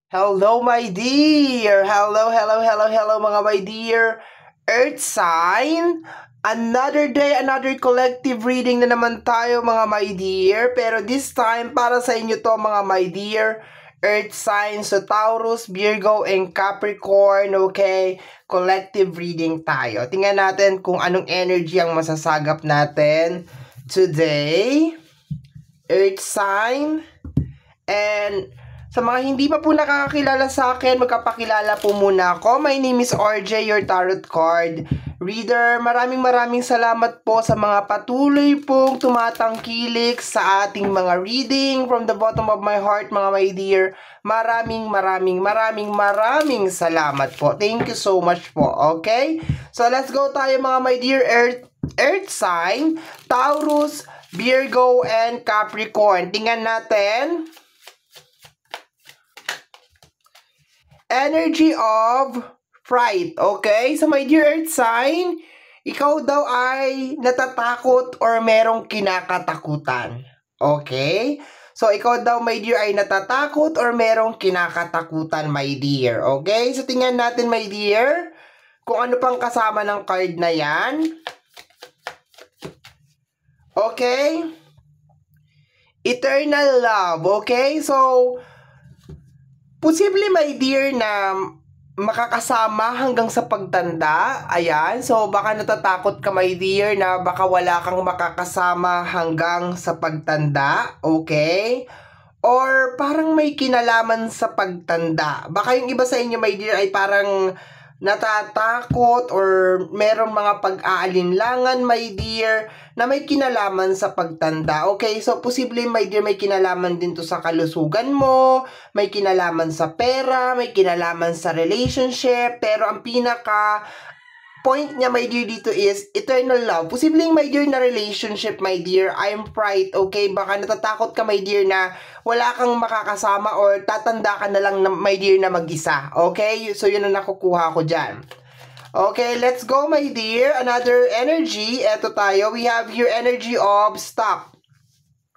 Hello, my dear! Hello, mga my dear Earth sign! Another day, another collective reading na naman tayo, mga my dear. Pero this time, para sa inyo to, mga my dear Earth signs. So, Taurus, Virgo, and Capricorn, okay? Collective reading tayo. Tingnan natin kung anong energy ang masasagap natin today. Earth sign. And sa mga hindi pa po nakakakilala sa akin, magkapakilala po muna ako. My name is RJ, your tarot card reader. Maraming salamat po sa mga patuloy pong tumatangkilik sa ating mga reading. From the bottom of my heart, mga my dear, maraming salamat po. Thank you so much po, okay? So let's go tayo, mga my dear Earth sign, Taurus, Virgo, and Capricorn. Tingnan natin. Energy of fright, okay? So my dear Earth sign, ikaw daw ay natatakot or merong kinakatakutan, okay? So ikaw daw, my dear, ay natatakot or merong kinakatakutan, my dear, okay? So tingnan natin, my dear, kung ano pang kasama ng card na yan. Okay? Eternal love, okay? So posible, my dear, na makakasama hanggang sa pagtanda. Ayan. So, baka natatakot ka, my dear, na baka wala kang makakasama hanggang sa pagtanda. Okay? Or parang may kinalaman sa pagtanda. Baka yung iba sa inyo, my dear, ay parang natatakot or merong mga pag-aalinlangan, my dear, na may kinalaman sa pagtanda. Okay, so posible, my dear, may kinalaman din to sa kalusugan mo, may kinalaman sa pera, may kinalaman sa relationship, pero ang pinaka point niya, my dear, dito is eternal love. Posibleng, my dear, na relationship, my dear. I'm fright, okay? Baka natatakot ka, my dear, na wala kang makakasama or tatanda ka na lang, my dear, na mag-isa. Okay? So, yun ang nakukuha ko dyan. Okay, let's go, my dear. Another energy. Eto tayo. We have here energy of stop.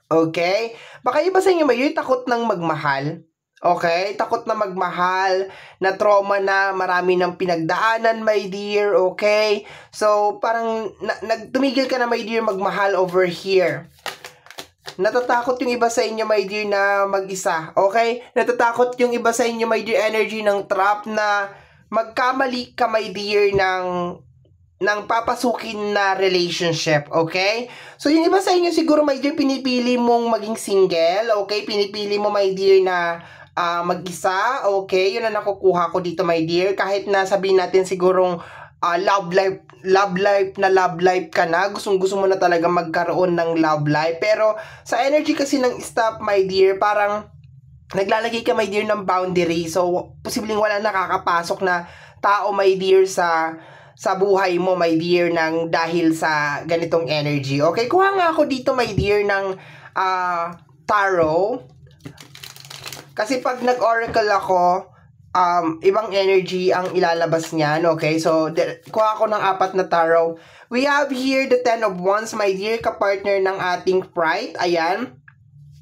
Okay? Baka iba sa inyo, my dear, takot ng magmahal. Okay? Takot na magmahal, na trauma na, marami ng pinagdaanan, my dear, okay? So, parang nagtumigil ka na, my dear, magmahal over here. Natatakot yung iba sa inyo, my dear, na mag-isa, okay? Natatakot yung iba sa inyo, my dear, energy ng trap na magkamali ka, my dear, ng papasukin na relationship, okay? So, yung iba sa inyo siguro, my dear, pinipili mong maging single, okay? Pinipili mo, my dear, na mag-isa, okay? Yun ang nakukuha ko dito, my dear. Kahit na sabihin natin sigurong love life ka na, gusto mo na talaga magkaroon ng love life. Pero sa energy kasi ng stop, my dear, parang naglalagay ka, my dear, ng boundary. So, posibleng wala nakakapasok na tao, my dear, sa buhay mo, my dear, ng dahil sa ganitong energy. Okay, kuha nga ako dito, my dear, ng tarot. Kasi pag nag-oracle ako, ibang energy ang ilalabas niyan, okay? So, kuha ako ng 4 na tarot. We have here the 10 of Wands, my dear, kapartner ng ating fright. Ayan.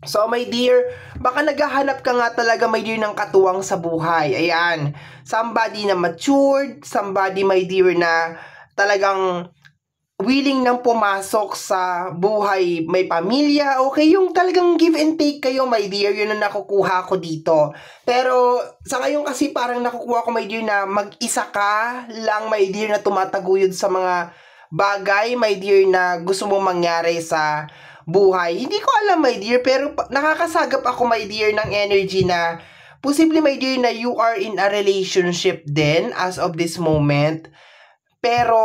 So, my dear, baka naghahanap ka nga talaga, my dear, ng katuwang sa buhay. Ayan. Somebody na matured, somebody, my dear, na talagang willing nang pumasok sa buhay, may pamilya, okay? Yung talagang give and take kayo, my dear, yun ang nakukuha ko dito. Pero, sa ngayon kasi parang nakukuha ko, my dear, na mag-isa ka lang, my dear, na tumataguyod sa mga bagay, my dear, na gusto mong mangyari sa buhay. Hindi ko alam, my dear, pero nakakasagap ako, my dear, ng energy na posible, my dear, na you are in a relationship din as of this moment. Pero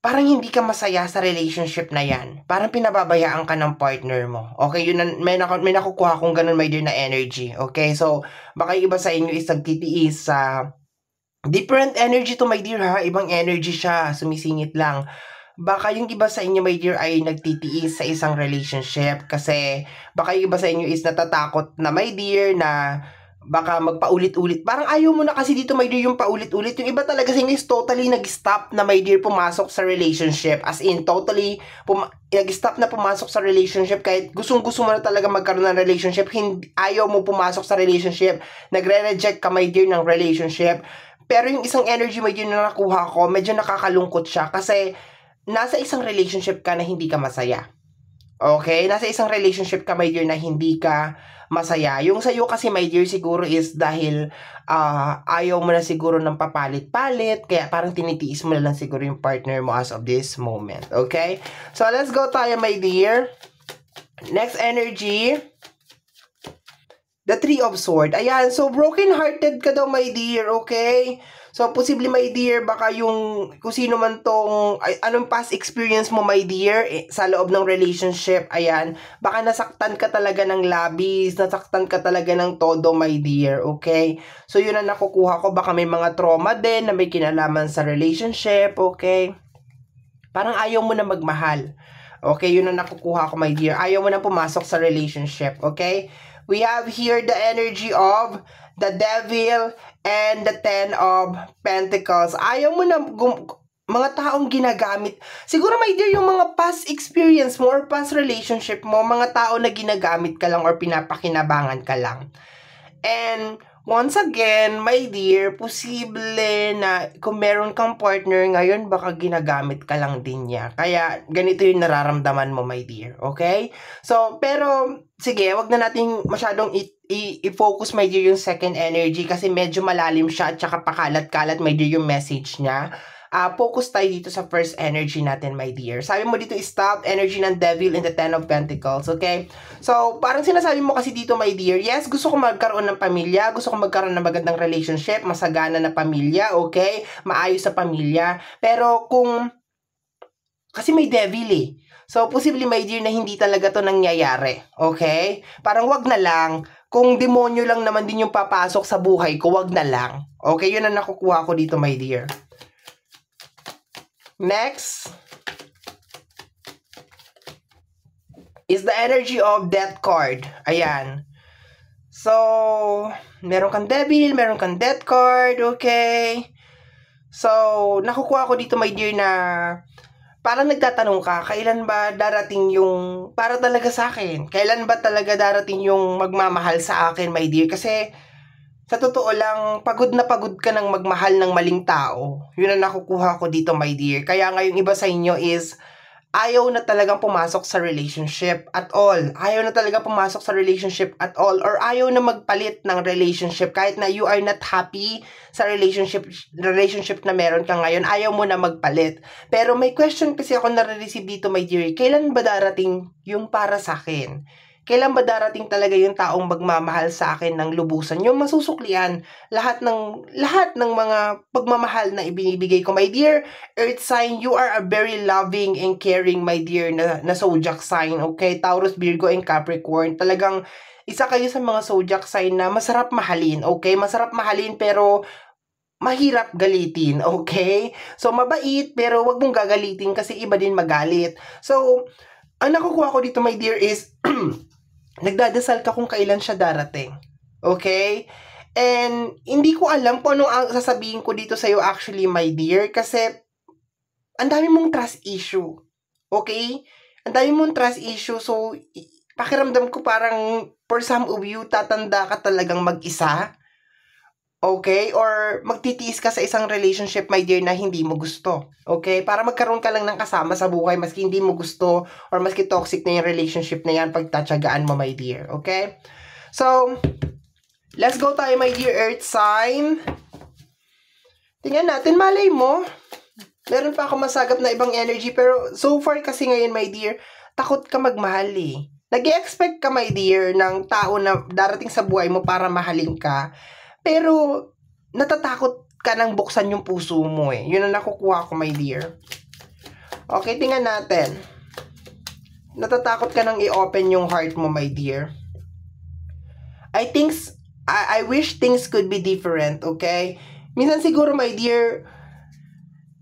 parang hindi ka masaya sa relationship na yan. Parang pinababayaan ka ng partner mo. Okay, yun, may nakukuha kong ganun, my dear, na energy. Okay, so baka iba sa inyo is nagtitiis sa different energy to, my dear, ha? Ibang energy siya, sumisingit lang. Baka yung iba sa inyo, my dear, ay nagtitiis sa isang relationship kasi baka yung iba sa inyo is natatakot na, my dear, na baka magpaulit-ulit. Parang ayaw mo na kasi dito, my dear, yung paulit-ulit. Yung iba talaga sa inyo is totally nag-stop na, my dear, pumasok sa relationship. As in, totally nag-stop na pumasok sa relationship kahit gustong-gusto mo na talaga magkaroon ng relationship. Hindi, ayaw mo pumasok sa relationship. Nagre-reject ka, my dear, ng relationship. Pero yung isang energy, my dear, na nakuha ko, medyo nakakalungkot siya kasi nasa isang relationship ka na hindi ka masaya. Okay? Nasa isang relationship ka, my dear, na hindi ka masaya. Yung sa'yo kasi, my dear, siguro is dahil ayaw mo na siguro ng papalit-palit, kaya parang tinitiis mo na lang siguro yung partner mo as of this moment. Okay? So, let's go tayo, my dear. Next energy, the Three of Swords. Ayan, so broken-hearted ka daw, my dear, okay? So, posible, my dear, baka yung, kung sino man tong, anong past experience mo, my dear, sa loob ng relationship, ayan, baka nasaktan ka talaga ng labis, nasaktan ka talaga ng todo, my dear, okay? So, yun ang nakukuha ko, baka may mga trauma din na may kinalaman sa relationship, okay? Parang ayaw mo na magmahal. Okay, yun ang nakukuha ko, my dear. Ayaw mo na pumasok sa relationship, okay? We have here the energy of the Devil and the Ten of Pentacles. Ayaw mo na mga taong ginagamit. Siguro, my dear, yung mga past experience mo or past relationship mo, mga tao na ginagamit ka lang or pinapakinabangan ka lang. And once again, my dear, posible na kung meron kang partner ngayon, baka ginagamit ka lang din niya. Kaya, ganito yung nararamdaman mo, my dear. Okay? So, pero, sige, wag na natin masyadong i-focus, my dear, yung second energy kasi medyo malalim siya at saka pakalat-kalat, my dear, yung message niya. Focus tayo dito sa first energy natin, my dear. Sabi mo dito, stop energy ng Devil and the Ten of Pentacles, okay? So, parang sinasabi mo kasi dito, my dear, yes, gusto ko magkaroon ng pamilya, gusto ko magkaroon ng magandang relationship, masagana na pamilya, okay? Maayos sa pamilya. Pero kung, kasi may Devil eh. So, posibly, my dear, na hindi talaga to nangyayari, okay? Parang wag na lang. Kung demonyo lang naman din yung papasok sa buhay ko, wag na lang. Okay, yun ang nakukuha ko dito, my dear. Next is the energy of Death card. Ayan. So, meron kang Devil, meron kang Death card, okay? So, nakukuha ko dito, my dear, na parang nagtatanong ka, kailan ba darating yung para talaga sa akin? Kailan ba talaga darating yung magmamahal sa akin, my dear? Kasi sa totoo lang, pagod na pagod ka ng magmahal ng maling tao. Yun ang nakukuha ko dito, my dear. Kaya nga yung iba sa inyo is ayaw na talagang pumasok sa relationship at all. Ayaw na talagang pumasok sa relationship at all. Or ayaw na magpalit ng relationship. Kahit na you are not happy sa relationship na meron ka ngayon, ayaw mo na magpalit. Pero may question kasi ako nare-receive dito, my dear. Kailan ba darating yung para sa akin? Kailan ba darating talaga yung taong magmamahal sa akin ng lubusan? Yung masusuklian lahat ng mga pagmamahal na ibinibigay ko. My dear Earth sign, you are a very loving and caring, my dear, na zodiac sign. Okay? Taurus, Virgo, and Capricorn. Talagang isa kayo sa mga zodiac sign na masarap mahalin. Okay? Masarap mahalin pero mahirap galitin. Okay? So, mabait pero wag mong gagalitin kasi iba din magalit. So, ang nakukuha ko dito, my dear, is nagdadasal ka kung kailan siya darating. Okay? And hindi ko alam kung anong sasabihin ko dito sa'yo actually, my dear, kasi ang dami mong trust issue. Okay? Ang dami mong trust issue. So, pakiramdam ko parang for some of you, tatanda ka talagang mag-isa. Okay? Or magtitiis ka sa isang relationship, my dear, na hindi mo gusto. Okay? Para magkaroon ka lang ng kasama sa buhay maski hindi mo gusto or maski toxic na yung relationship na yan, pagtatsagaan mo, my dear. Okay? So, let's go tayo, my dear Earth sign. Tingnan natin, malay mo. Meron pa ako masagap na ibang energy pero so far kasi ngayon, my dear, takot ka magmahal eh. Nag-i-expect ka, my dear, ng tao na darating sa buhay mo para mahalin ka. Pero, natatakot ka nang buksan yung puso mo eh. Yun ang nakukuha ko, my dear. Okay, tingnan natin. Natatakot ka nang i-open yung heart mo, my dear. I wish things could be different, okay? Minsan siguro, my dear,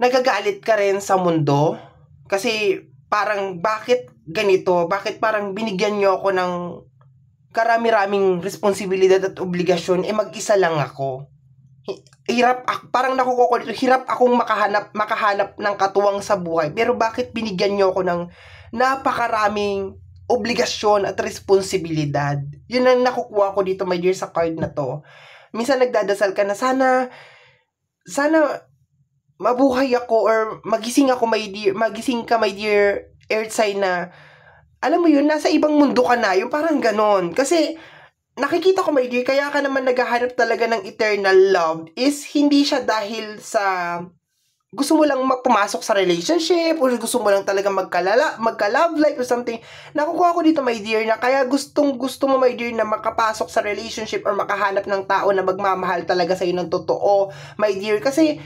nagagalit ka rin sa mundo. Kasi, parang, bakit ganito? Bakit parang binigyan nyo ako ng karami-raming responsibilidad at obligasyon, mag-isa lang ako. Parang nakukuha ko dito, hirap akong makahanap ng katuwang sa buhay. Pero bakit binigyan niyo ako ng napakaraming obligasyon at responsibilidad? Yun ang nakukuha ko dito, my dear, sa card na to. Minsan nagdadasal ka na sana mabuhay ako or magising ako, my dear, magising ka, my dear earth sign, na alam mo yun, nasa ibang mundo ka na, yung parang ganon. Kasi nakikita ko, my dear, kaya ka naman naghahanap talaga ng eternal love is hindi siya dahil sa gusto mo lang pumasok sa relationship or gusto mo lang talaga magka-love life or something. Nakukuha ko dito, my dear, na kaya gusto mo, my dear, na makapasok sa relationship or makahanap ng tao na magmamahal talaga sa'yo ng totoo, my dear. Kasi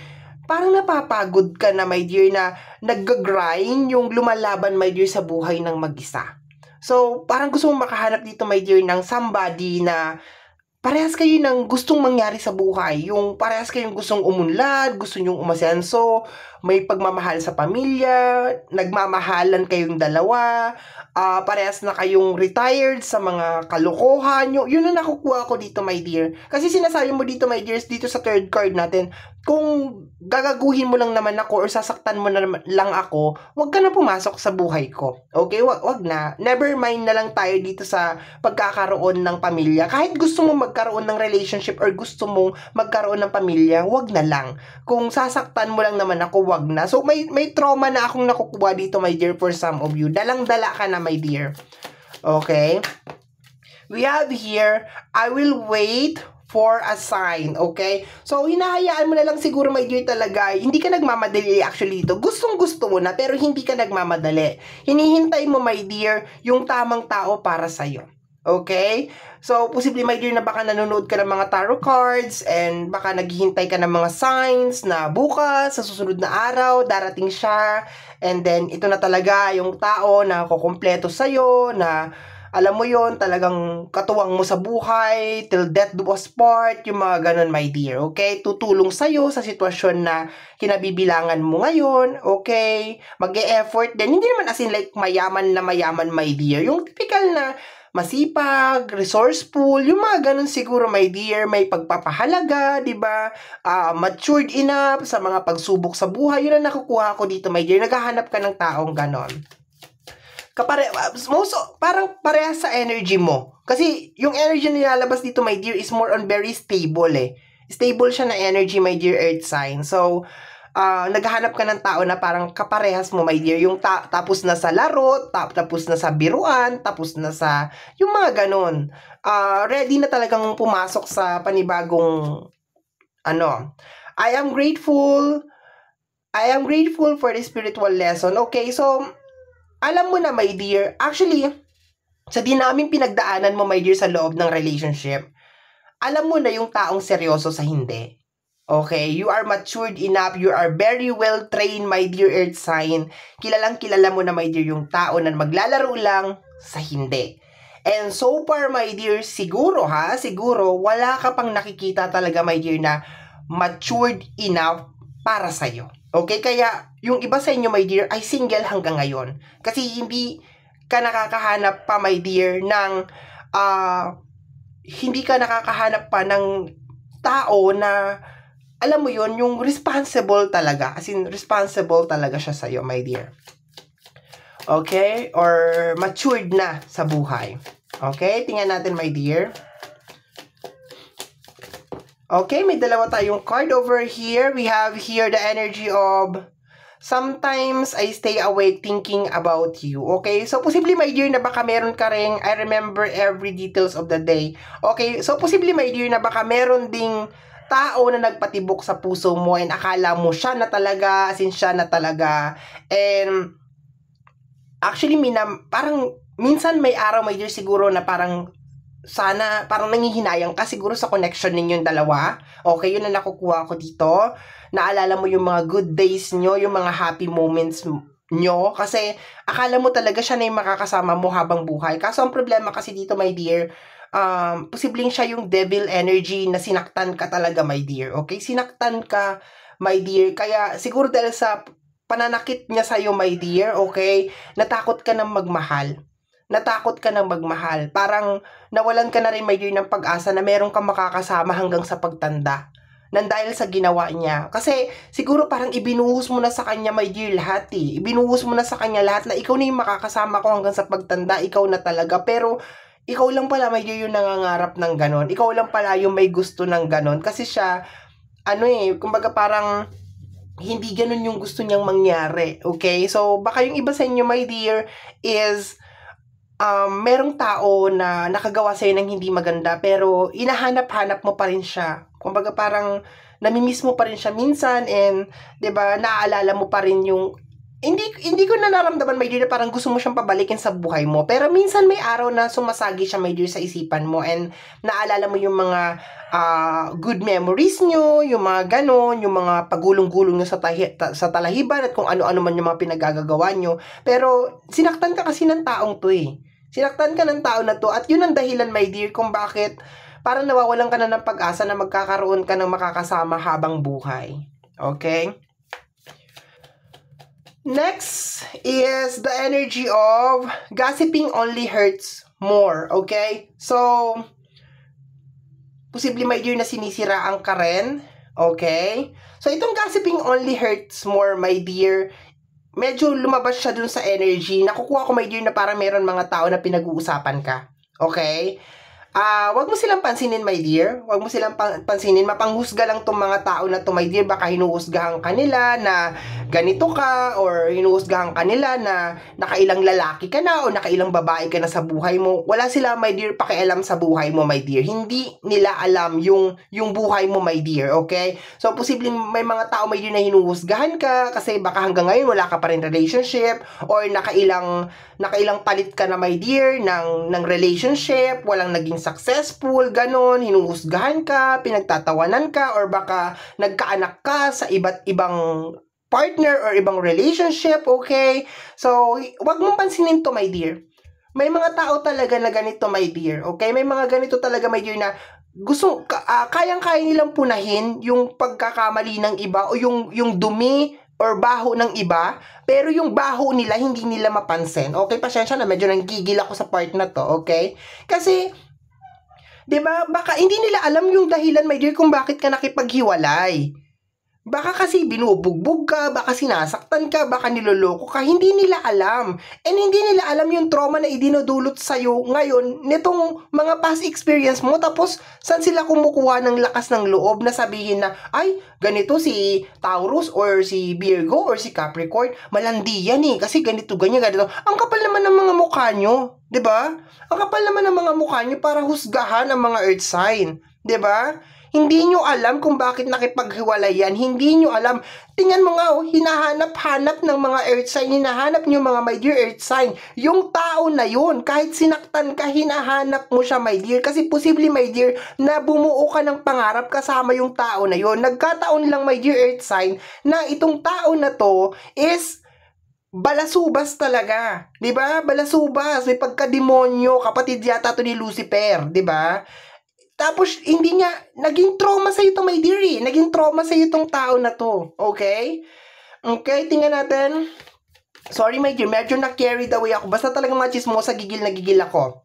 parang napapagod ka na, my dear, na nag-grind yung lumalaban, my dear, sa buhay ng mag-isa. So, parang gusto mong makahanap dito, my dear, ng somebody na parehas kayo ng gustong mangyari sa buhay. Yung parehas kayong gustong umunlad, gusto nyong umasenso, may pagmamahal sa pamilya, nagmamahalan kayong dalawa, parehas na kayong retired sa mga kalokohan nyo. Yun ang nakukuha ko dito, my dear. Kasi sinasabi mo dito, my dears, dito sa third card natin, kung gagaguhin mo lang naman ako or sasaktan mo na lang ako, wag ka na pumasok sa buhay ko. Okay? Wag na. Never mind na lang tayo dito sa pagkakaroon ng pamilya. Kahit gusto mo magkaroon ng relationship or gusto mong magkaroon ng pamilya, wag na lang. Kung sasaktan mo lang naman ako, wag na. So, may trauma na akong nakukuha dito, my dear, for some of you. Dalang-dala ka na, my dear. Okay? We have here, I will wait for a sign, okay? So, hinahayaan mo na lang siguro, my dear, talaga. Hindi ka nagmamadali actually dito. Gustong-gusto mo na, pero hindi ka nagmamadali. Hinihintay mo, my dear, yung tamang tao para sa'yo. Okay? So, posible, my dear, na baka nanonood ka ng mga tarot cards and baka naghihintay ka ng mga signs na bukas, sa susunod na araw, darating siya. And then, ito na talaga yung tao na kukumpleto sa'yo, na alam mo yon, talagang katuwang mo sa buhay, till death do us part, yung mga ganun, my dear, okay? Tutulong sa'yo sa sitwasyon na kinabibilangan mo ngayon, okay? Mag-e-effort din, hindi naman as in like mayaman na mayaman, my dear. Yung typical na masipag, resourceful, yung mga ganun siguro, my dear, may pagpapahalaga, di ba? Matured enough sa mga pagsubok sa buhay, yun ang nakukuha ko dito, my dear. Naghahanap ka ng taong ganon. Parang parehas sa energy mo. Kasi yung energy na nilalabas dito, my dear, is more on very stable eh. Stable siya na energy, my dear earth sign. So, naghahanap ka ng tao na parang kaparehas mo, my dear. Yung tapos na sa laro, tapos na sa biruan, tapos na sa yung mga ganun. Ready na talagang pumasok sa panibagong I am grateful for the spiritual lesson. Okay, so alam mo na, my dear, actually, sa dinaming pinagdaanan mo, my dear, sa loob ng relationship, alam mo na yung taong seryoso sa hindi. Okay? You are matured enough. You are very well trained, my dear earth sign. Kilala mo na, my dear, yung tao na maglalaro lang sa hindi. And so far, my dear, siguro, wala ka pang nakikita talaga, my dear, na matured enough para sa'yo. Okay? Kaya, yung iba sa inyo, my dear, ay single hanggang ngayon. Kasi hindi ka nakakahanap pa, my dear, ng hindi ka nakakahanap pa ng tao na, alam mo yon, yung responsible talaga. As in, responsible talaga siya sa'yo, my dear. Okay? Or matured na sa buhay. Okay? Tingnan natin, my dear. Okay, may dalawa tayong card over here. We have here the energy of sometimes I stay awake thinking about you. Okay, so posibly, my dear, na baka meron ka ring I remember every details of the day. Okay, so posibly, my dear, na baka meron ding tao na nagpatibok sa puso mo and akala mo siya na talaga, as in siya na talaga. And actually, parang minsan may araw, my dear, siguro na parang parang nangihinayang ka siguro sa connection ninyong dalawa. Okay, yun na nakukuha ko dito. Naalala mo yung mga good days nyo, yung mga happy moments nyo. Kasi akala mo talaga siya na yung makakasama mo habang buhay. Kaso ang problema kasi dito, my dear, posibleng siya yung devil energy na sinaktan ka talaga, my dear. Okay, sinaktan ka, my dear. Kaya siguro dahil sa pananakit niya sa'yo, my dear, okay, natakot ka ng magmahal. natakot ka ng magmahal. Parang nawalan ka na rin, my dear, ng pag-asa na meron kang makakasama hanggang sa pagtanda. Nang dahil sa ginawa niya. Kasi siguro parang ibinuhos mo na sa kanya, my dear, lahat eh. Ibinuhos mo na sa kanya lahat na ikaw na yung makakasama ko hanggang sa pagtanda, ikaw na talaga. Pero ikaw lang pala, my dear, yung nangangarap ng ganon. Ikaw lang pala yung may gusto ng ganon. Kasi siya, kumbaga parang hindi ganon yung gusto niyang mangyari. Okay? So, baka yung iba sa inyo, my dear, is merong tao na nakagawa sa'yo ng hindi maganda, pero inahanap-hanap mo pa rin siya. Kumbaga parang namimiss mo pa rin siya minsan, and 'di ba, naaalala mo pa rin yung hindi ko na naramdaman, my dear, na parang gusto mo siyang pabalikin sa buhay mo. Pero minsan may araw na sumasagi siya, my dear, sa isipan mo, and naalala mo yung mga good memories nyo, yung mga ganon, yung mga pagulong-gulong nyo sa talahiban at kung ano-ano man yung mga pinagagagawa nyo. Pero sinaktan ka kasi ng taong to eh. Sinaktan ka ng tao na to, at yun ang dahilan, my dear, kung bakit parang nawawalan ka na ng pag-asa na magkakaroon ka ng makakasama habang buhay. Okay? Next is the energy of gossiping only hurts more. Okay? So, posible, my dear, na sinisiraan ka rin. Okay? So, itong gossiping only hurts more, my dear, medyo lumabas siya dun sa energy. Nakukuha ko, my dear, na parang meron mga tao na pinag-uusapan ka. Okay? Wag mo silang pansinin, my dear. Wag mo silang pansinin. Mapanghusga lang tong mga tao na to, my dear. Baka hinuhusgahan kanila na ganito ka, or hinuhusgahan kanila na nakailang lalaki ka na o nakailang babae ka na sa buhay mo. Wala sila, my dear, pakialam sa buhay mo, my dear. Hindi nila alam yung buhay mo, my dear. Okay? So, posibleng may mga tao, my dear, na hinuhusgahan ka kasi baka hanggang ngayon wala ka pa rin relationship, or nakailang palit ka na, my dear, ng relationship, walang naging successful, ganon, hinuhusgahan ka, pinagtatawanan ka, or baka nagkaanak ka sa iba't ibang partner or ibang relationship. Okay? So, wag mong pansinin to, my dear. May mga tao talaga na ganito, my dear. Okay? May mga ganito talaga, my dear, na kayang-kaya nilang punahin yung pagkakamali ng iba o yung dumi or baho ng iba, pero yung baho nila hindi nila mapansin. Okay, pasensya na, medyo nanggigil ako sa part na to, okay? Kasi 'di ba, baka hindi nila alam yung dahilan, my dear, kung bakit ka nakipaghiwalay. Baka kasi binubugbog ka, baka sinasaktan ka, baka niloloko ka, hindi nila alam. And hindi nila alam yung trauma na idinudulot sa'yo ngayon nitong mga past experience mo. Tapos, saan sila kumukuha ng lakas ng loob na sabihin na, ay, ganito si Taurus or si Virgo or si Capricorn, malandi yan eh, kasi ganito, ganyan, ganito. Ang kapal naman ng mga mukha nyo, 'di ba? Ang kapal naman ng mga mukha nyo para husgahan ang mga earth sign, 'di ba? Hindi nyo alam kung bakit nakipaghiwalay yan. Hindi nyo alam. Tingnan mo nga, hinahanap-hanap ng mga earth sign. Hinahanap nyo, mga my dear, earth sign. Yung tao na yun, kahit sinaktan ka, hinahanap mo siya, my dear. Kasi posible, my dear, na bumuo ka ng pangarap kasama yung tao na yun. Nagkataon lang, my dear, earth sign, na itong tao na to is balasubas talaga. 'Di ba? Balasubas. May pagkademonyo. Kapatid yata to ni Lucifer. 'Di ba? Tapos, hindi niya, naging trauma sa'yo ito, my dear, eh. Naging trauma sa'yo itong tao na to. Okay? Okay, tingnan natin. Sorry, my dear, medyo na-carried away ako. Basta talagang mga chismosa, gigil na gigil ako.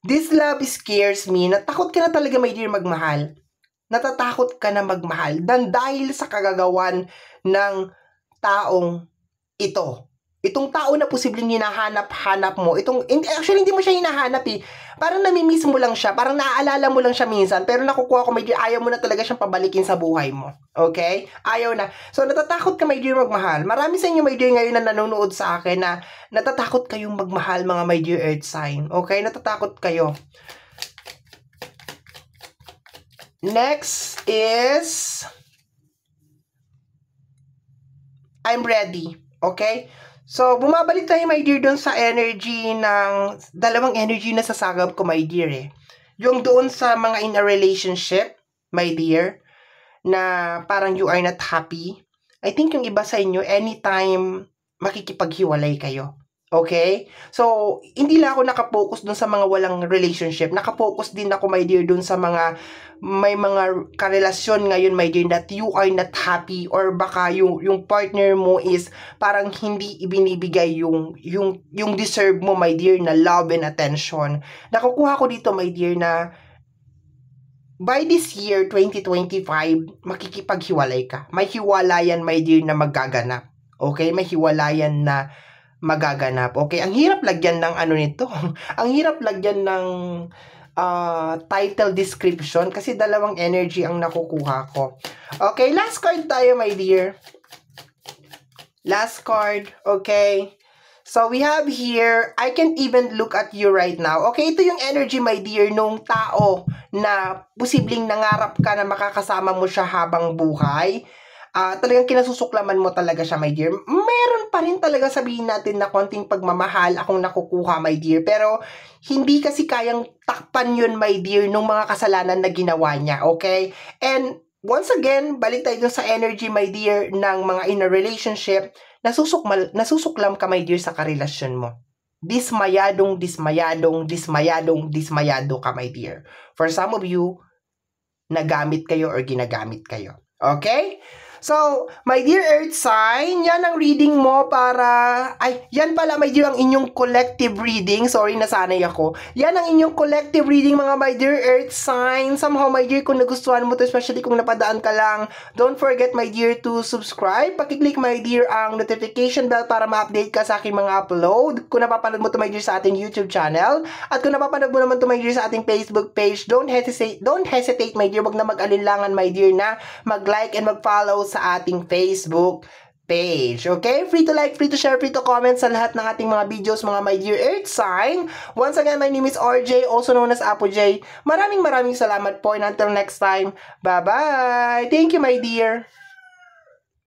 This love scares me. Natakot ka na talaga, my dear, magmahal. Natatakot ka na magmahal. Dahil sa kagagawan ng taong ito. Itong tao na posibleng hinahanap-hanap mo, actually hindi mo siya hinahanap eh. Parang namimiss mo lang siya, parang naaalala mo lang siya minsan, pero nakukuha ko, my dear, ayaw mo na talaga siyang pabalikin sa buhay mo. Okay? Ayaw na. So, natatakot ka, my dear, magmahal. Marami sa inyo, my dear, ngayon na nanonood sa akin na natatakot kayong magmahal, mga my dear earth sign. Okay? Natatakot kayo. Next is I'm ready. Okay? So, bumabalik tayo, my dear, doon sa energy ng dalawang energy na sasagap ko, my dear, eh. Yung doon sa mga in a relationship, my dear, na parang you are not happy. I think yung iba sa inyo, anytime makikipaghiwalay kayo. Okay? So, hindi lang ako nakapokus dun sa mga walang relationship. Nakapokus din ako, my dear, dun sa mga may mga karelasyon ngayon, my dear, that you are not happy or baka yung partner mo is parang hindi ibinibigay yung deserve mo, my dear, na love and attention. Nakukuha ko dito, my dear, na by this year, 2025, makikipaghiwalay ka. May hiwalayan, my dear, na magaganap. Okay? May hiwalayan na magaganap. Okay, ang hirap lagyan ng ano nito. Ang hirap lagyan ng title description kasi dalawang energy ang nakukuha ko. Okay, last card tayo, my dear. Last card, okay? So, we have here, I can even look at you right now. Okay, ito yung energy, my dear, nung tao na posibleng nangarap ka na makakasama mo siya habang buhay. Talagang kinasusuklaman mo talaga siya, my dear. Meron pa rin talaga, sabihin natin, na konting pagmamahal akong nakukuha, my dear. Pero, hindi kasi kayang takpan yun, my dear, nung mga kasalanan na ginawa niya, okay? And, once again, balik tayo dun sa energy, my dear, ng mga in a relationship, nasusuklam ka, my dear, sa karelasyon mo. Dismayado ka, my dear. For some of you, nagamit kayo or ginagamit kayo. Okay? So, my dear Earth sign, yan ang reading mo para... Ay, yan pala, my dear, ang inyong collective reading. Sorry, nasanay ako. Yan ang inyong collective reading, mga my dear Earth sign. Somehow, my dear, kung nagustuhan mo to, especially kung napadaan ka lang, don't forget, my dear, to subscribe. Pakiclick, my dear, ang notification bell para ma-update ka sa aking mga upload. Kung napapanood mo to, my dear, sa ating YouTube channel. At kung napapanood mo naman to, my dear, sa ating Facebook page, don't hesitate, my dear, wag na mag-alinlangan, my dear, na mag-like and mag-follow sa ating Facebook page. Okay? Free to like, free to share, free to comment sa lahat ng ating mga videos, mga my dear Earth sign. Once again, my name is RJ, also known as Apo J. Maraming salamat po, and until next time, bye-bye! Thank you, my dear!